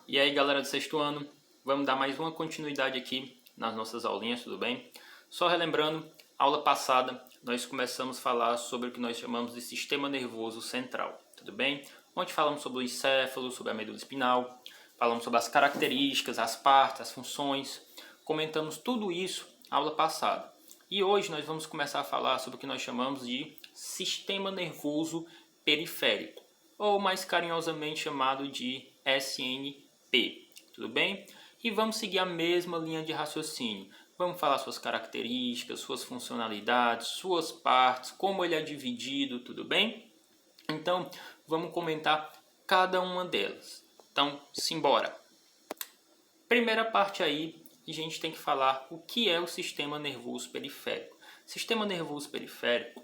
E aí, galera do sexto ano, vamos dar mais uma continuidade aqui nas nossas aulinhas, tudo bem? Só relembrando, aula passada nós começamos a falar sobre o que nós chamamos de sistema nervoso central, tudo bem? Onde falamos sobre o encéfalo, sobre a medula espinal, falamos sobre as características, as partes, as funções, comentamos tudo isso na aula passada. E hoje nós vamos começar a falar sobre o que nós chamamos de sistema nervoso periférico, ou mais carinhosamente chamado de SNP, tudo bem? E vamos seguir a mesma linha de raciocínio. Vamos falar suas características, suas funcionalidades, suas partes, como ele é dividido, tudo bem? Então, vamos comentar cada uma delas. Então, simbora! Primeira parte aí, a gente tem que falar o que é o sistema nervoso periférico. Sistema nervoso periférico,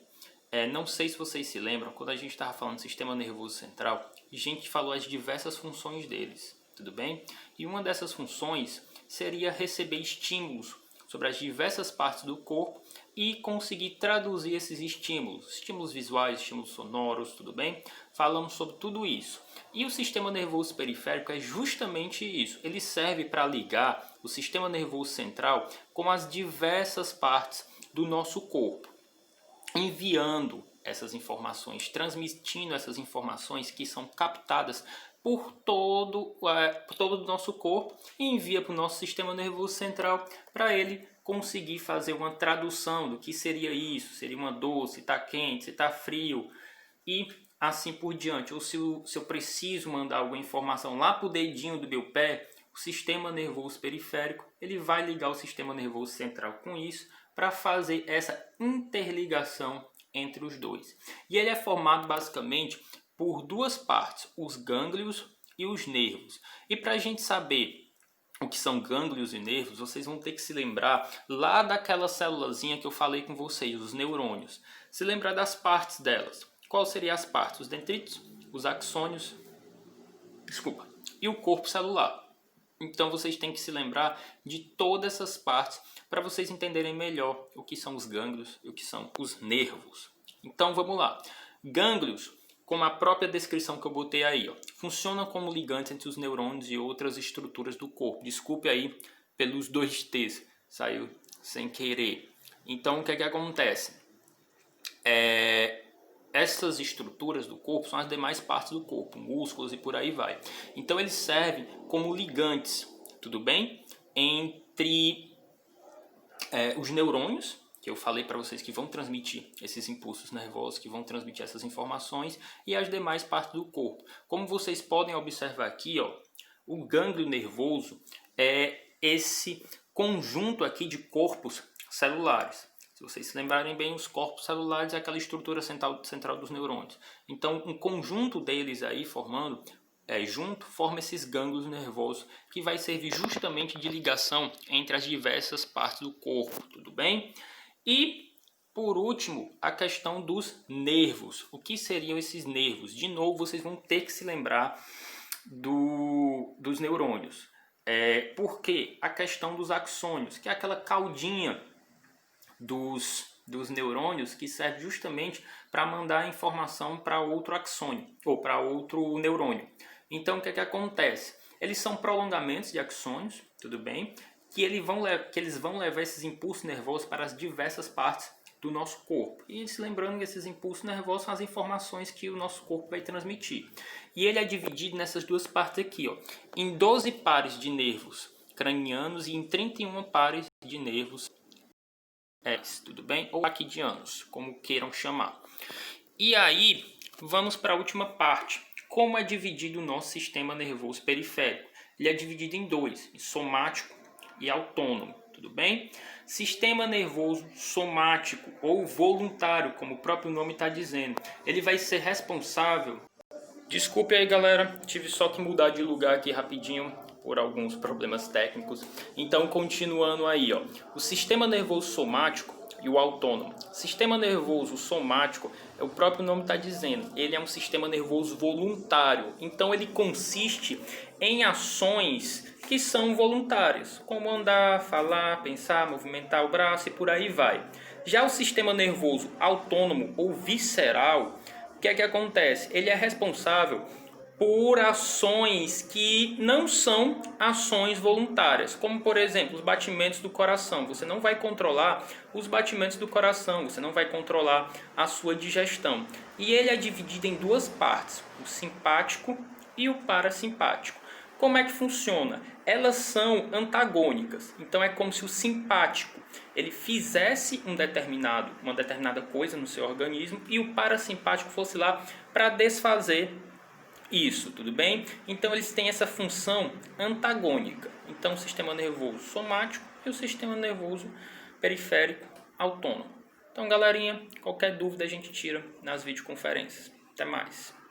não sei se vocês se lembram, quando a gente estava falando do sistema nervoso central, a gente falou as diversas funções deles, tudo bem? E uma dessas funções seria receber estímulos sobre as diversas partes do corpo e conseguir traduzir esses estímulos visuais, estímulos sonoros, tudo bem? Falamos sobre tudo isso. E o sistema nervoso periférico é justamente isso. Ele serve para ligar o sistema nervoso central com as diversas partes do nosso corpo, enviando essas informações, transmitindo essas informações que são captadas por todo o nosso corpo e envia para o nosso sistema nervoso central para ele conseguir fazer uma tradução do que seria isso, seria uma dor, se está quente, se está frio e assim por diante. Ou se eu preciso mandar alguma informação lá para o dedinho do meu pé, o sistema nervoso periférico ele vai ligar o sistema nervoso central com isso para fazer essa interligação entre os dois. E ele é formado basicamente por duas partes, os gânglios e os nervos. E para a gente saber o que são gânglios e nervos, vocês vão ter que se lembrar lá daquela célulazinha que eu falei com vocês, os neurônios. Se lembrar das partes delas. Quais seriam as partes? Os dendritos, os axônios, e o corpo celular. Então vocês têm que se lembrar de todas essas partes para vocês entenderem melhor o que são os gânglios e o que são os nervos. Então vamos lá. Gânglios, como a própria descrição que eu botei aí, funcionam como ligantes entre os neurônios e outras estruturas do corpo. Desculpe aí pelos dois T's, saiu sem querer. Então o que é que acontece? Essas estruturas do corpo são as demais partes do corpo, músculos e por aí vai. Então eles servem como ligantes, tudo bem? Entre os neurônios, que eu falei para vocês que vão transmitir esses impulsos nervosos, que vão transmitir essas informações, e as demais partes do corpo. Como vocês podem observar aqui, o gânglio nervoso é esse conjunto aqui de corpos celulares. Se vocês se lembrarem bem, os corpos celulares é aquela estrutura central dos neurônios. Então, um conjunto deles aí formando, forma esses gânglios nervosos, que vai servir justamente de ligação entre as diversas partes do corpo, tudo bem? E, por último, a questão dos nervos. O que seriam esses nervos? De novo, vocês vão ter que se lembrar dos neurônios. Porque a questão dos axônios, que é aquela caudinha dos neurônios que serve justamente para mandar a informação para outro axônio ou para outro neurônio. Então, o que é que acontece? Eles são prolongamentos de axônios, tudo bem? Que eles vão levar esses impulsos nervosos para as diversas partes do nosso corpo. E se lembrando que esses impulsos nervosos são as informações que o nosso corpo vai transmitir. E ele é dividido nessas duas partes aqui, em 12 pares de nervos cranianos e em 31 pares de nervos tudo bem? Ou raquidianos, como queiram chamar. E aí, vamos para a última parte. Como é dividido o nosso sistema nervoso periférico? Ele é dividido em dois, em somático e autônomo, tudo bem? Sistema nervoso somático ou voluntário, como o próprio nome está dizendo, ele vai ser responsável... Desculpe aí, galera, tive só que mudar de lugar aqui rapidinho por alguns problemas técnicos. Então, continuando aí, o sistema nervoso somático e o autônomo. Sistema nervoso somático, o próprio nome está dizendo, ele é um sistema nervoso voluntário. Então, ele consiste em ações que são voluntárias, como andar, falar, pensar, movimentar o braço e por aí vai. Já o sistema nervoso autônomo ou visceral, o que é que acontece? Ele é responsável por ações que não são ações voluntárias, como por exemplo os batimentos do coração. Você não vai controlar os batimentos do coração, você não vai controlar a sua digestão. E ele é dividido em duas partes, o simpático e o parasimpático. Como é que funciona? Elas são antagônicas, então é como se o simpático ele fizesse uma determinada coisa no seu organismo e o parasimpático fosse lá para desfazer isso, tudo bem? Então eles têm essa função antagônica. Então o sistema nervoso somático e o sistema nervoso periférico autônomo. Então galerinha, qualquer dúvida a gente tira nas videoconferências. Até mais!